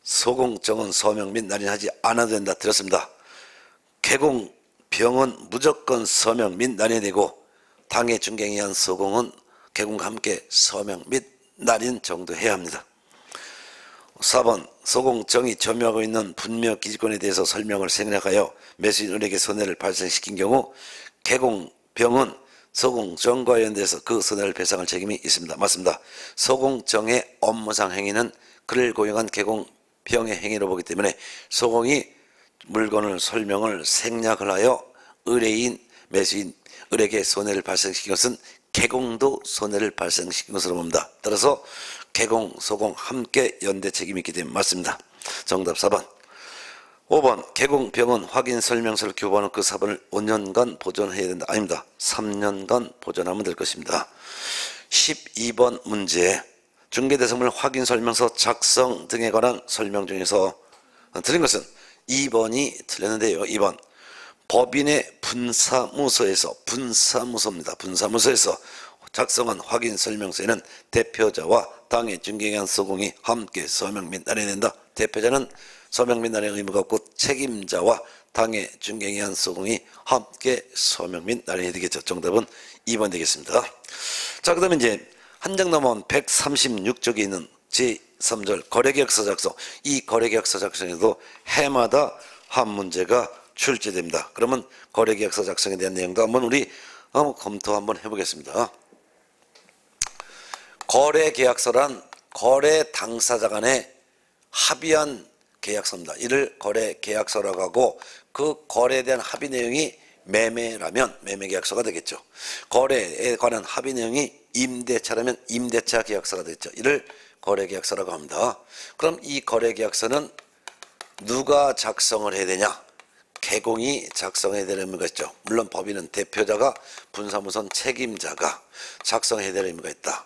소공정은 서명 및 날인하지 않아도 된다. 들었습니다. 개공병은 무조건 서명 및 날인해야 되고 당해 중개에 의한 소공은 개공과 함께 서명 및 날인 정도 해야 합니다. 4번 소공정이 점유하고 있는 분묘 기지권에 대해서 설명을 생략하여 매수인에게 손해를 발생시킨 경우 개공병은 소공정과 관련돼서 그 손해를 배상할 책임이 있습니다. 맞습니다. 소공정의 업무상 행위는 그를 고용한 개공병의 행위로 보기 때문에 소공이 물건을 설명을 생략을 하여 의뢰인, 매수인, 을에게 손해를 발생시킨 것은 개공도 손해를 발생시킨 것으로 봅니다. 따라서 개공, 소공 함께 연대 책임이 있기 때문에 맞습니다. 정답 4번. 5번 개공병은 확인 설명서를 교부하는 그 사본을 5년간 보존해야 된다. 아닙니다. 3년간 보존하면 될 것입니다. 12번 문제 중개대상물 확인 설명서 작성 등에 관한 설명 중에서 틀린 것은 2번이 틀렸는데요. 2번 법인의 분사무소입니다. 분사무소에서 작성한 확인 설명서에는 대표자와 당해 중개에 의한 소공이 함께 서명 및 날인해야 된다. 대표자는 서명 및 날인의 의무가 없고 책임자와 당해 중개에 의한 소공이 함께 서명 및 날인해야 되겠죠. 정답은 2번 되겠습니다. 자, 그 다음에 이제 한 장 넘어온 136쪽에 있는 제3절 거래계약서 작성. 이 거래계약서 작성에도 해마다 한 문제가 출제됩니다. 그러면 거래계약서 작성에 대한 내용도 한번 우리 검토 한번 해보겠습니다. 거래계약서란 거래 당사자 간에 합의한 계약서입니다. 이를 거래계약서라고 하고 그 거래에 대한 합의 내용이 매매라면 매매계약서가 되겠죠. 거래에 관한 합의 내용이 임대차라면 임대차 계약서가 되겠죠. 이를 거래계약서라고 합니다. 그럼 이 거래계약서는 누가 작성을 해야 되냐? 개공이 작성해야 되는 것이죠. 물론 법인은 대표자가 분사무소는 책임자가 작성해야 되는 의무가 있다.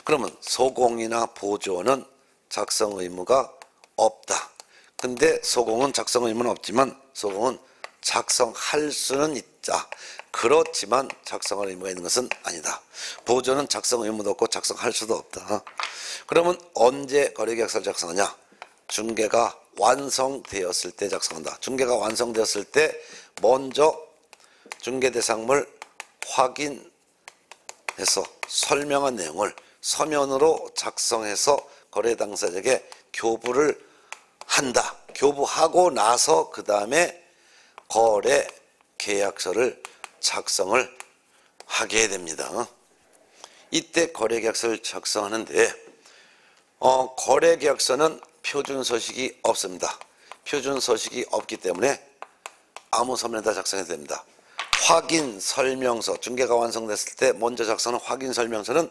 그러면 소공이나 보조원은 작성 의무가 없다. 근데 소공은 작성 의무는 없지만 소공은 작성할 수는 있다. 그렇지만 작성할 의무가 있는 것은 아니다. 보조는 작성 의무도 없고 작성할 수도 없다. 그러면 언제 거래계약서를 작성하냐? 중개가 완성되었을 때 작성한다. 중개가 완성되었을 때 먼저 중개대상물 확인해서 설명한 내용을 서면으로 작성해서 거래 당사자에게 교부를 한다. 교부하고 나서 그 다음에 거래 계약서를 작성을 하게 됩니다. 이때 거래 계약서를 작성하는데 거래 계약서는 표준 서식이 없습니다. 표준 서식이 없기 때문에 아무 서면에다 작성해도 됩니다. 확인 설명서, 중개가 완성됐을 때 먼저 작성하는 확인 설명서는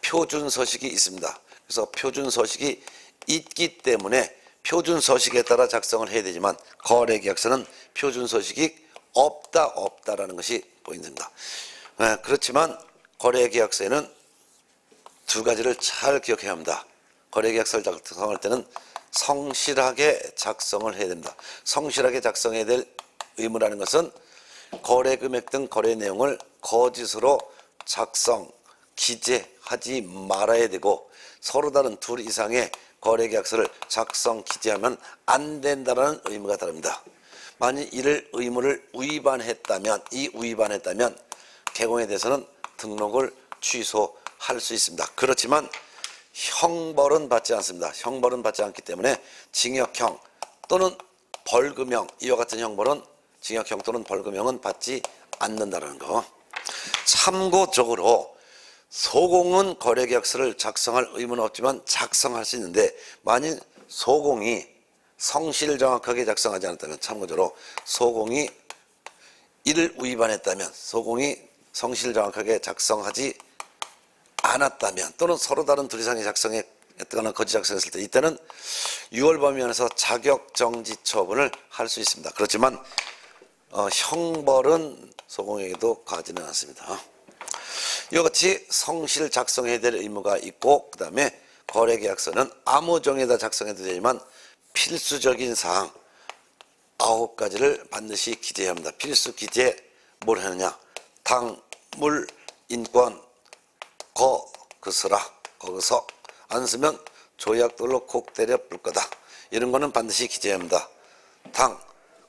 표준 서식이 있습니다. 그래서 표준 서식이 있기 때문에 표준 서식에 따라 작성을 해야 되지만 거래 계약서는 표준 서식이 없다라는 것이 포인트입니다. 그렇지만 거래 계약서에는 두 가지를 잘 기억해야 합니다. 거래 계약서를 작성할 때는 성실하게 작성을 해야 됩니다. 성실하게 작성해야 될 의무라는 것은 거래 금액 등 거래 내용을 거짓으로 작성, 기재하지 말아야 되고 서로 다른 둘 이상의 거래 계약서를 작성, 기재하면 안 된다는 의무가 다릅니다. 만일 이를 의무를 위반했다면 개공에 대해서는 등록을 취소할 수 있습니다. 그렇지만 형벌은 받지 않습니다. 형벌은 받지 않기 때문에 징역형 또는 벌금형, 이와 같은 형벌은 징역형 또는 벌금형은 받지 않는다는 거. 참고적으로 소공은 거래계약서를 작성할 의무는 없지만 작성할 수 있는데 만일 소공이 성실 정확하게 작성하지 않았다면, 참고적으로 소공이 이를 위반했다면, 소공이 성실 정확하게 작성하지 않았다면, 또는 서로 다른 둘 이상의 작성에 작성했거나 거짓 작성했을 때 이때는 6월 범위 안에서 자격정지 처분을 할 수 있습니다. 그렇지만 형벌은 소공에게도 가하지는 않습니다. 이와 같이 성실 작성해야 될 의무가 있고, 그 다음에 거래계약서는 아무 종이에다 작성해도 되지만 필수적인 사항 9가지를 반드시 기재해야 합니다. 필수 기재 뭘 하느냐? 당, 물, 인권, 거기서라. 거기서 안 쓰면 조약돌로 콕 때려 불 거다. 이런 거는 반드시 기재해야 합니다. 당,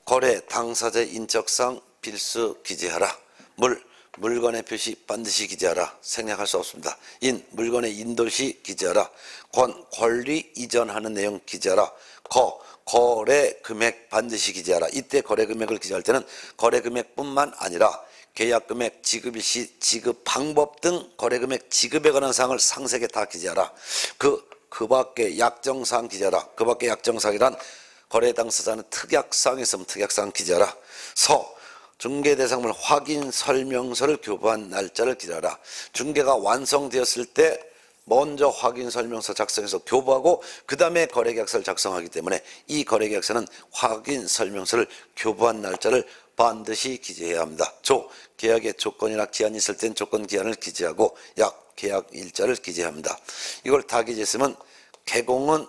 거래 당사자 인적사항 필수 기재하라. 물, 물건의 표시 반드시 기재하라. 생략할 수 없습니다. 인, 물건의 인도시 기재하라. 권, 권리 이전하는 내용 기재하라. 거, 거래 금액 반드시 기재하라. 이때 거래 금액을 기재할 때는 거래 금액뿐만 아니라 계약 금액, 지급 일시, 지급 방법 등 거래 금액 지급에 관한 사항을 상세하게 다 기재하라. 그 밖에 약정사항 기재하라. 그 밖에 약정사항이란 거래 당사자는 특약사항이 있으면 특약사항 기재하라. 서, 중개 대상물 확인 설명서를 교부한 날짜를 기재하라. 중개가 완성되었을 때 먼저 확인 설명서 작성해서 교부하고 그 다음에 거래계약서를 작성하기 때문에 이 거래계약서는 확인 설명서를 교부한 날짜를 반드시 기재해야 합니다. 조, 계약의 조건이나 기한이 있을 땐 조건 기한을 기재하고 약, 계약 일자를 기재합니다. 이걸 다 기재했으면 개공은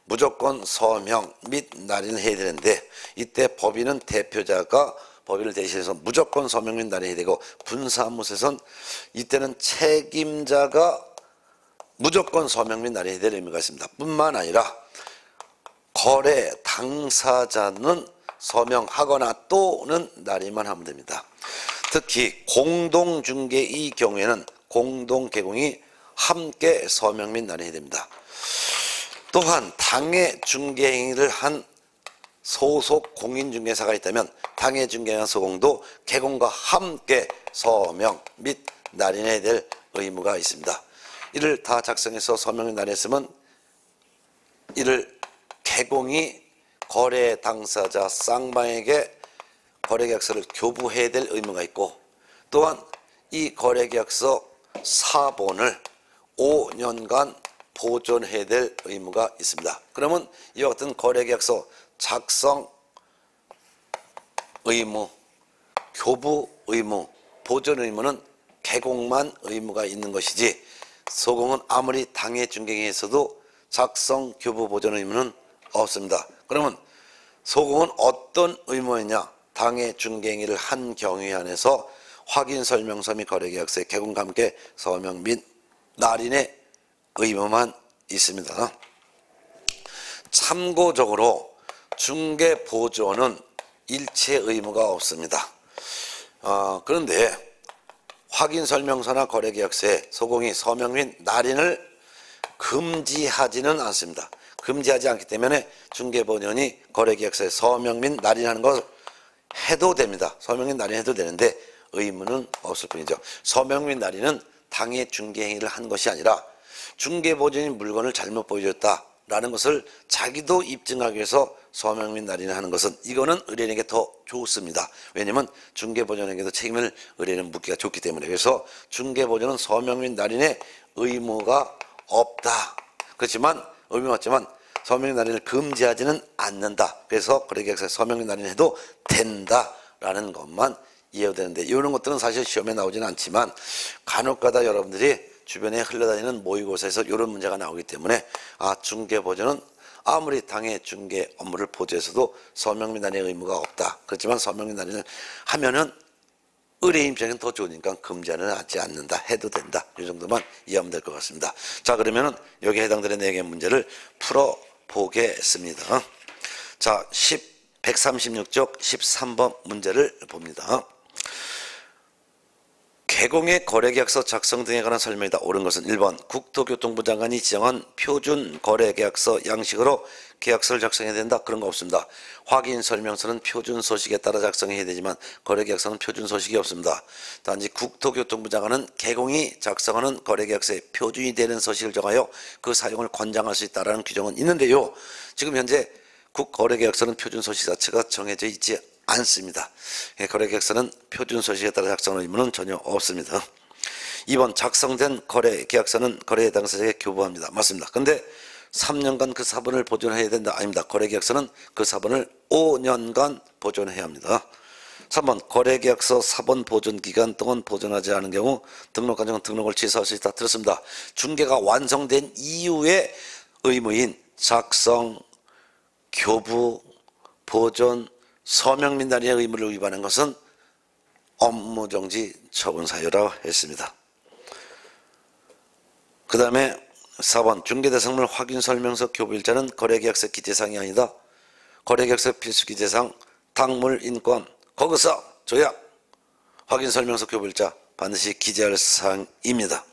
무조건 서명 및 날인을 해야 되는데 이때 법인은 대표자가 법인을 대신해서 무조건 서명 및 날인이 되고 분사무소에서는 이때는 책임자가 무조건 서명 및 날인이 될 의미가 있습니다. 뿐만 아니라 거래 당사자는 서명하거나 또는 날인만 하면 됩니다. 특히 공동중개의 경우에는 공동개공이 함께 서명 및 날인이 됩니다. 또한 당해 중개행위를 한 소속 공인중개사가 있다면 당해 중개한 소공도 개공과 함께 서명 및 날인해야 될 의무가 있습니다. 이를 다 작성해서 서명 및 날인했으면 이를 개공이 거래 당사자 쌍방에게 거래계약서를 교부해야 될 의무가 있고, 또한 이 거래계약서 사본을 5년간 보존해야 될 의무가 있습니다. 그러면 이와 같은 거래계약서 작성 의무, 교부 의무, 보존 의무는 개공만 의무가 있는 것이지 소공은 아무리 당해 중개행위에서도 작성, 교부, 보존 의무는 없습니다. 그러면 소공은 어떤 의무였냐? 당해 중개행위를 한 경우에 한해서 확인 설명서 및 거래계약서의 개공과 함께 서명 및 날인의 의무만 있습니다. 참고적으로 중개 보존은 일체 의무가 없습니다. 그런데 확인 설명서나 거래계약서에 소공이 서명 및 날인을 금지하지는 않습니다. 금지하지 않기 때문에 중개보존이 거래계약서에 서명 및 날인하는 걸 해도 됩니다. 서명 및 날인해도 되는데 의무는 없을 뿐이죠. 서명 및 날인은 당해 중개행위를 한 것이 아니라 중개보존이 물건을 잘못 보여줬다라는 것을 자기도 입증하기 위해서 서명 및 날인을 하는 것은 이거는 의뢰인에게 더 좋습니다. 왜냐하면 중개보존에게도 책임을 의뢰인은 묻기가 좋기 때문에. 그래서 중개보존은 서명 및 날인의 의무가 없다. 그렇지만 의무가 없지만 서명 및 날인을 금지하지는 않는다. 그래서 거래계약서에 서명 및 날인해도 된다라는 것만 이해가 되는데, 이런 것들은 사실 시험에 나오지는 않지만 간혹가다 여러분들이 주변에 흘러다니는 모의고사에서 이런 문제가 나오기 때문에 중개보존은 아무리 당해 중개 업무를 보조해서도 서명 및 날인의 의무가 없다. 그렇지만 서명 및 날인을 하면은 의뢰인 입장에는 더 좋으니까 금지는 하지 않는다. 해도 된다. 이 정도만 이해하면 될 것 같습니다. 자, 그러면은 여기에 해당되는 4개의 문제를 풀어보겠습니다. 자, 136쪽 13번 문제를 봅니다. 개공의 거래계약서 작성 등에 관한 설명이다. 옳은 것은 1번 국토교통부 장관이 지정한 표준 거래계약서 양식으로 계약서를 작성해야 된다. 그런 거 없습니다. 확인 설명서는 표준 서식에 따라 작성해야 되지만 거래계약서는 표준 서식이 없습니다. 단지 국토교통부 장관은 개공이 작성하는 거래계약서에 표준이 되는 서식을 정하여 그 사용을 권장할 수 있다는 규정은 있는데요. 지금 현재 국거래계약서는 표준 서식 자체가 정해져 있지 않습니다. 거래계약서는 표준 서식에 따라 작성하는 의무는 전혀 없습니다. 2번 작성된 거래 계약서는 거래 당사자에게 교부합니다. 맞습니다. 근데 3년간 그 사본을 보존해야 된다. 아닙니다. 거래 계약서는 그 사본을 5년간 보존해야 합니다. 3번 거래계약서 사본 보존 기간 동안 보존하지 않은 경우 등록관청은 등록을 취소할 수 있다. 들었습니다. 중개가 완성된 이후에 의무인 작성, 교부, 보존, 서명 및 날인의 의무를 위반한 것은 업무정지 처분 사유라고 했습니다. 그 다음에 4번 중개대상물 확인설명서 교부일자는 거래계약서 기재사항이 아니다. 거래계약서 필수기재사항 당물인권 거기서 조약 확인설명서 교부일자 반드시 기재할 사항입니다.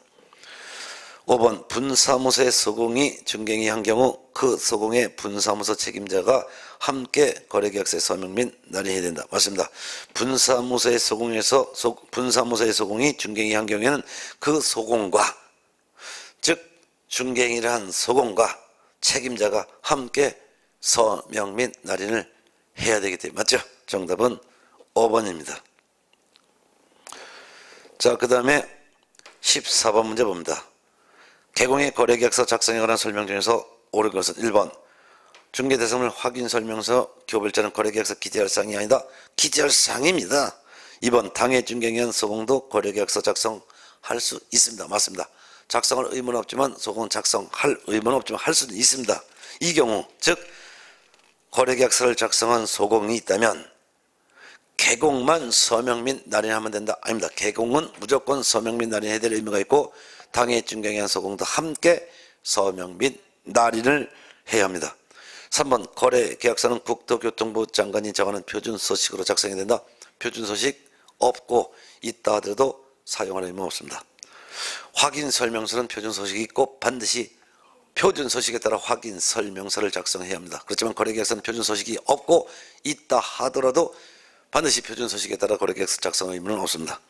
5번 분사무소의 소공이 중개행위 한 경우 그 소공의 분사무소 책임자가 함께 거래계약서의 서명 및 날인해야 된다. 맞습니다. 분사무소의 소공이 중개행위 한 경우에는 그 소공과 즉 중개행위를 한 소공과 책임자가 함께 서명 및 날인을 해야 되기 때문에 맞죠? 정답은 5번입니다. 자, 그 다음에 14번 문제 봅니다. 개공의 거래계약서 작성에 관한 설명 중에서 옳은 것은 1번 중개대상물 확인설명서 교부일자는 거래계약서 기재할 사항이 아니다. 기재할 사항입니다. 2번 당해 중개행위한 소공도 거래계약서 작성할 수 있습니다. 맞습니다. 작성할 의무는 없지만 소공은 작성할 의무는 없지만 할 수는 있습니다. 이 경우 즉 거래계약서를 작성한 소공이 있다면 개공만 서명 및 날인하면 된다. 아닙니다. 개공은 무조건 서명 및 날인해야 될 의무가 있고 당해 중개행위한 소공도 함께 서명 및 날인을 해야 합니다. 3번 거래계약서는 국토교통부 장관이 정하는 표준서식으로 작성해야 된다. 표준서식 없고 있다 하더라도 사용할 의무 없습니다. 확인설명서는 표준서식이 있고 반드시 표준서식에 따라 확인설명서를 작성해야 합니다. 그렇지만 거래계약서는 표준서식이 없고 있다 하더라도 반드시 표준서식에 따라 거래계약서 작성 의무는 없습니다.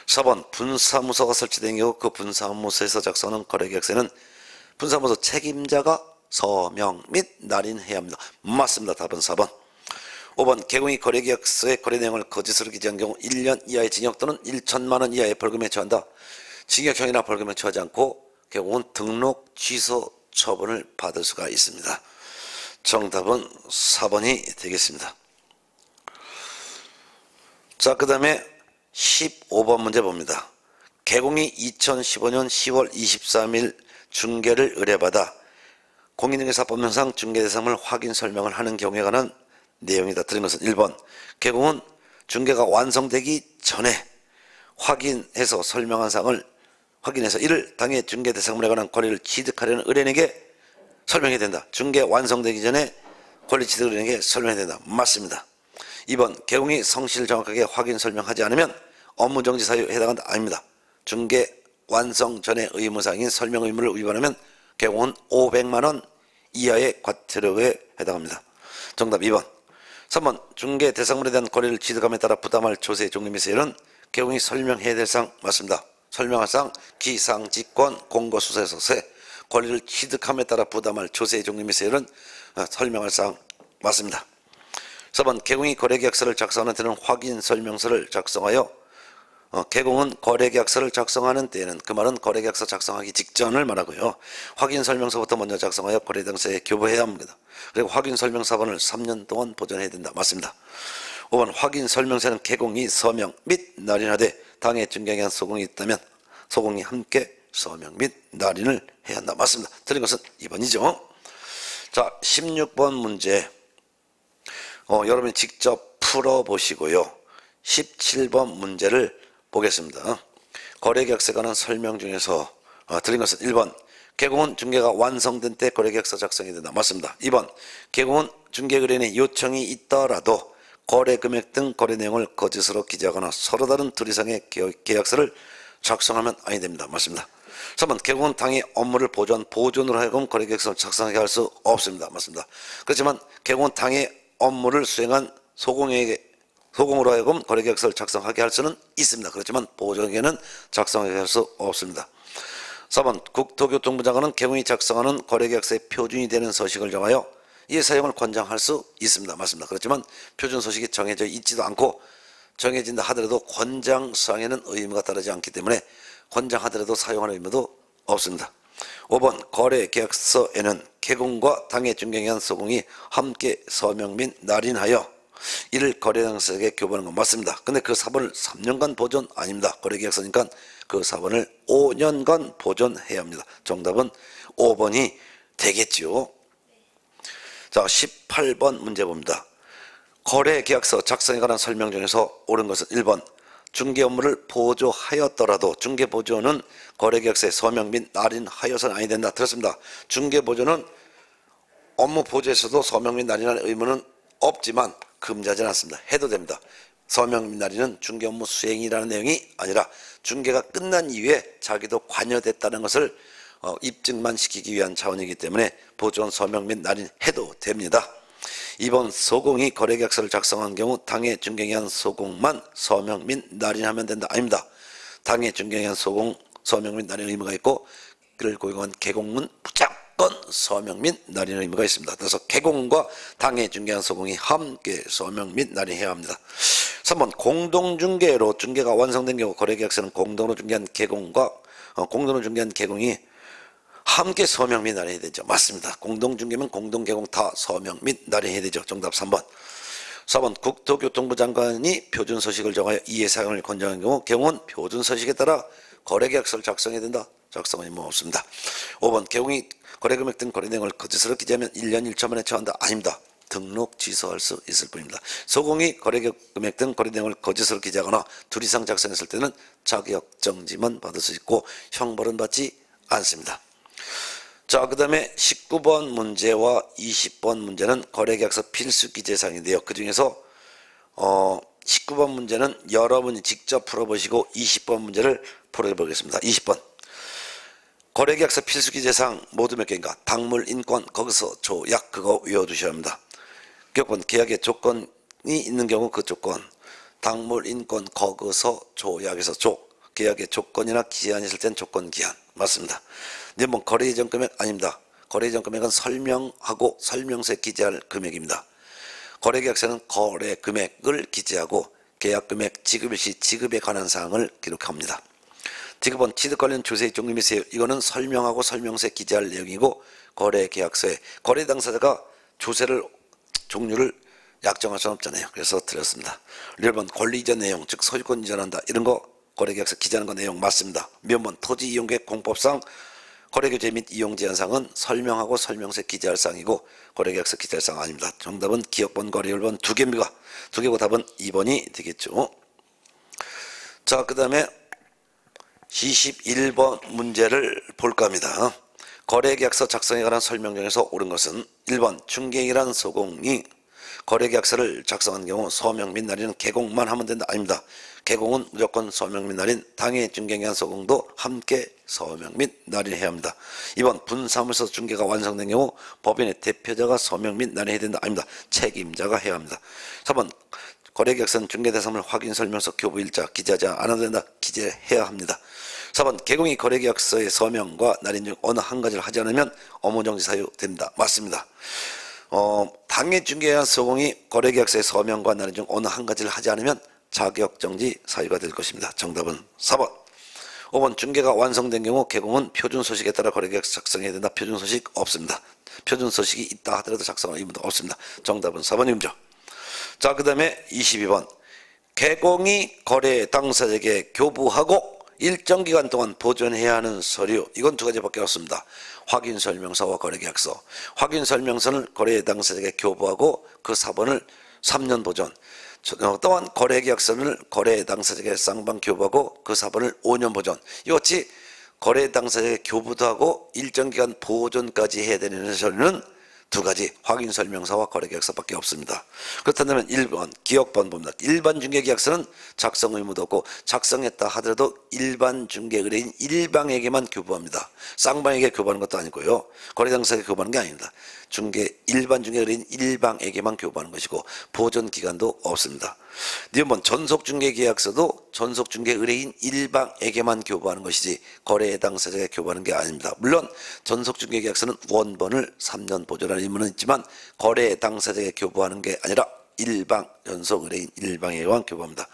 4번 분사무소가 설치된 경우 그 분사무소에서 작성하는 거래계약서에는 분사무소 책임자가 서명 및 날인해야 합니다. 맞습니다. 답은 4번. 5번 개공이 거래계약서의 거래 내용을 거짓으로 기재한 경우 1년 이하의 징역 또는 1천만 원 이하의 벌금에 처한다. 징역형이나 벌금에 처하지 않고 개공은 등록 취소 처분을 받을 수가 있습니다. 정답은 4번이 되겠습니다. 자, 그 다음에 15번 문제 봅니다. 개공이 2015년 10월 23일 중개를 의뢰받아 공인중개사법령상 중개대상물 확인 설명을 하는 경우에 관한 내용이다. 들은 것은 1번 개공은 중개가 완성되기 전에 확인해서 설명한 사항을 확인해서 이를 당해 중개대상물에 관한 권리를 취득하려는 의뢰인에게 설명해야 된다. 중개 완성되기 전에 권리 취득 의뢰인에게 설명해야 된다. 맞습니다. 2번 개공이 성실을 정확하게 확인 설명하지 않으면 업무정지 사유에 해당한다. 아닙니다. 중개 완성 전의 의무사항인 설명 의무를 위반하면 개공은 500만 원 이하의 과태료에 해당합니다. 정답 2번. 3번 중개 대상물에 대한 권리를 취득함에 따라 부담할 조세 종류 및 세율은 개공이 설명해야 될 사항 맞습니다. 설명할 사항 기상직권 공고수사에서 세 권리를 취득함에 따라 부담할 조세 종류 및 세율은 설명할 사항 맞습니다. 4번 개공이 거래계약서를 작성하는 때는 확인설명서를 작성하여 개공은 거래계약서를 작성하는 때에는 그 말은 거래계약서 작성하기 직전을 말하고요. 확인설명서부터 먼저 작성하여 거래 당사자에 교부해야 합니다. 그리고 확인설명서본을 3년 동안 보존해야 된다. 맞습니다. 5번 확인설명서는 개공이 서명 및 날인하되 당해 중개행위한 소공이 있다면 소공이 함께 서명 및 날인을 해야 한다. 맞습니다. 틀린 것은 2번이죠. 자, 16번 문제 여러분이 직접 풀어보시고요. 17번 문제를 보겠습니다. 거래계약서에 관한 설명 중에서 드린 것은 1번 개공은 중개가 완성된 때 거래계약서 작성이 된다. 맞습니다. 2번 개공은 중개의뢰인의 요청이 있더라도 거래금액 등 거래 내용을 거짓으로 기재하거나 서로 다른 둘 이상의 계약서를 작성하면 아니 됩니다. 맞습니다. 3번 개공은 당의 업무를 보존으로 하여금 거래계약서를 작성하게 할 수 없습니다. 맞습니다. 그렇지만 개공은 당의 업무를 수행한 소공으로 하여금 거래계약서를 작성하게 할 수는 있습니다. 그렇지만 보존에게는 작성하게 할 수 없습니다. 4번 국토교통부 장관은 개공이 작성하는 거래계약서의 표준이 되는 서식을 정하여 이의 사용을 권장할 수 있습니다. 맞습니다. 그렇지만 표준 서식이 정해져 있지도 않고 정해진다 하더라도 권장사항에는 의무가 따르지 않기 때문에 권장하더라도 사용하는 의무도 없습니다. 5번 거래계약서에는 개공과 당해 중개에 의한 소공이 함께 서명 및 날인하여 이를 거래당사자에게 교부하는 건 맞습니다. 근데 그 사본을 3년간 보존 아닙니다. 거래계약서니까 그 사본을 5년간 보존해야 합니다. 정답은 5번이 되겠죠. 자, 18번 문제 봅니다. 거래계약서 작성에 관한 설명 중에서 옳은 것은 1번 중개 업무를 보조하였더라도 중개보조는 거래계약서에 서명 및 날인하여서는 아니 된다. 들었습니다. 중개보조는 업무 보조에서도 서명 및 날인할 의무는 없지만 금지하지는 않습니다. 해도 됩니다. 서명 및 날인은 중개 업무 수행이라는 내용이 아니라 중개가 끝난 이후에 자기도 관여됐다는 것을 입증만 시키기 위한 차원이기 때문에 보존, 서명 및 날인해도 됩니다. 2번 소공이 거래계약서를 작성한 경우 당해 중개에 의한 소공만 서명 및 날인하면 된다. 아닙니다. 당해 중개에 의한 소공, 서명 및 날인 의무가 있고 그를 고용한 개공은 무조건 서명 및 날인 의무가 있습니다. 그래서 개공과 당해 중개에 의한 소공이 함께 서명 및 날인해야 합니다. 3번 공동중개로 중개가 완성된 경우 거래계약서는 공동으로 중개한 개공과 공동으로 중개한 개공이 함께 서명 및 날인해야 되죠. 맞습니다. 공동중개면 공동개공 다 서명 및 날인해야 되죠. 정답 3번. 4번 국토교통부 장관이 표준서식을 정하여 이해 사용을 권장한 경우 개공은 표준서식에 따라 거래계약서를 작성해야 된다. 작성은 의무 없습니다. 5번 개공이 거래금액 등 거래 내용을 거짓으로 기재하면 1년 1차 만에 처한다. 아닙니다. 등록 취소할 수 있을 뿐입니다. 소공이 거래금액 등 거래 내용을 거짓으로 기재하거나 둘 이상 작성했을 때는 자격정지만 받을 수 있고 형벌은 받지 않습니다. 자, 그 다음에 19번 문제와 20번 문제는 거래계약서 필수 기재사항인데요. 그 중에서 19번 문제는 여러분이 직접 풀어보시고 20번 문제를 풀어보겠습니다. 20번 거래계약서 필수 기재사항 모두 몇 개인가? 당물, 인권, 거기서 조약 그거 외워두셔야 합니다. 기억번 계약의 조건이 있는 경우 그 조건 당물, 인권, 거기서 조약에서 계약의 조건이나 기한이 있을 땐 조건, 기한 맞습니다. 근데 뭐 거래 이전 금액 아닙니다. 거래 이전 금액은 설명하고 설명서에 기재할 금액입니다. 거래계약서는 거래 금액을 기재하고 계약 금액, 지급일시, 지급에 관한 사항을 기록합니다. 지급은 취득 관련 조세의 종류 및 세율 이거는 설명하고 설명서에 기재할 내용이고 거래계약서에 거래 당사자가 조세를 종류를 약정할 수는 없잖아요. 그래서 드렸습니다. 1번 권리 이전 내용 즉 소유권 이전한다 이런 거 거래계약서 기재하는 거 내용 맞습니다. 몇번 토지 이용계획 공법상 거래교제 및 이용제한사항은 설명하고 설명서에 기재할 사항이고 거래계약서 기재할 사항 아닙니다. 정답은 기억번, 거래율번 두 개입니다. 두 개고 답은 2번이 되겠죠. 자, 그 다음에 21번 문제를 볼까 합니다. 거래계약서 작성에 관한 설명 중에서 옳은 것은 1번 중개인이란 소공이 거래계약서를 작성한 경우 서명 및 날인은 개공만 하면 된다. 아닙니다. 개공은 무조건 서명 및 날인, 당해 중개에 의한 소공도 함께 서명 및 날인해야 합니다. 2번 분사무소 중개가 완성된 경우 법인의 대표자가 서명 및 날인해야 된다. 아닙니다. 책임자가 해야 합니다. 3번 거래계약서는 중개대상물 확인설명서 교부일자 기재하지 않아도 된다. 기재해야 합니다. 4번 개공이 거래계약서의 서명과 날인 중 어느 한 가지를 하지 않으면 업무정지 사유됩니다. 맞습니다. 당해 중개에 의한 소공이 거래계약서의 서명과 날인 중 어느 한 가지를 하지 않으면 자격정지 사유가 될 것입니다. 정답은 4번. 5번 중개가 완성된 경우 개공은 표준소식에 따라 거래계약서 작성해야 된다. 표준소식 없습니다. 표준소식이 있다 하더라도 작성할 의무도 없습니다. 정답은 4번입니다. 자, 그 다음에 22번 개공이 거래 당사자에게 교부하고 일정 기간 동안 보존해야 하는 서류 이건 두 가지밖에 없습니다. 확인설명서와 거래계약서. 확인설명서는 거래 당사자에게 교부하고 그 사본을 3년 보존. 또한 거래계약서는 거래 당사자에게 쌍방 교부하고 그 사본을 5년 보존. 이같이 거래 당사자에게 교부도 하고 일정 기간 보존까지 해야 되는 서류는 두 가지 확인설명서와 거래계약서밖에 없습니다. 그렇다면 1번 기억번 봅니다. 일반 중개계약서는 작성 의무도 없고 작성했다 하더라도 일반 중개 의뢰인 일방에게만 교부합니다. 쌍방에게 교부하는 것도 아니고요. 거래당사에게 교부하는 게 아닙니다. 일반 중개 의뢰인 일방에게만 교부하는 것이고 보존 기간도 없습니다. 2번 전속중개계약서도 전속중개 의뢰인 일방에게만 교부하는 것이지 거래 당사자에게 교부하는 게 아닙니다. 물론 전속중개계약서는 원본을 3년 보존하는 의무는 있지만 거래 당사자에게 교부하는 게 아니라 일방, 연속 의뢰인 일방에게만 교부합니다.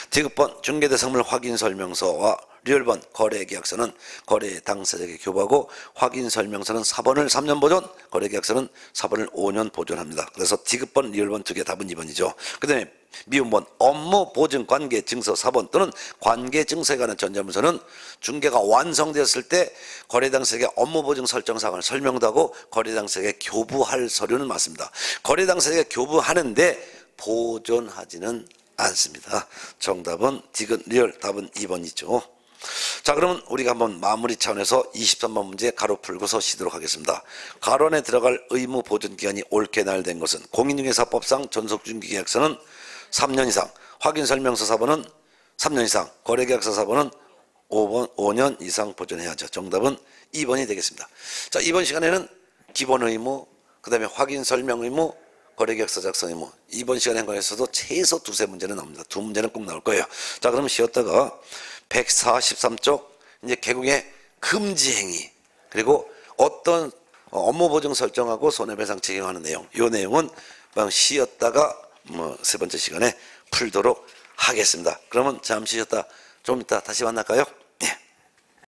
디귿번 중개대상물 확인설명서와 리얼번 거래계약서는 거래 당사자에게 교부하고 확인설명서는 4번을 3년 보존, 거래계약서는 4번을 5년 보존합니다. 그래서 디귿번, 리얼번 두 개 답은 2번이죠. 그 다음에 미음번 업무보증관계증서 4번 또는 관계증서에 관한 전자문서는 중개가 완성되었을 때 거래 당사자에게 업무보증 설정사항을 설명도 하고 거래 당사자에게 교부할 서류는 맞습니다. 거래 당사자에게 교부하는데 보존하지는 않습니다. 정답은 디귿 리얼 답은 2번이죠. 자, 그러면 우리가 한번 마무리 차원에서 23번 문제 가로 풀고서 쉬도록 하겠습니다. 가로 안에 들어갈 의무 보존 기간이 옳게 나열된 것은 공인중개사법상 전속중개계약서는 3년 이상, 확인설명서 4번은 3년 이상, 거래계약서 4번은 5년 이상 보존해야죠. 정답은 2번이 되겠습니다. 자, 이번 시간에는 기본 의무, 그 다음에 확인설명 의무, 거래계약서 작성 의무, 이번 시간에 관해서도 최소 두세 문제는 나옵니다. 두 문제는 꼭 나올 거예요. 자, 그러면 쉬었다가 143쪽 이제 개국의 금지행위, 그리고 어떤 업무보증 설정하고 손해배상 책임하는 내용, 이 내용은 쉬었다가 세 번째 시간에 풀도록 하겠습니다. 그러면 잠시 쉬었다 좀 이따 다시 만날까요?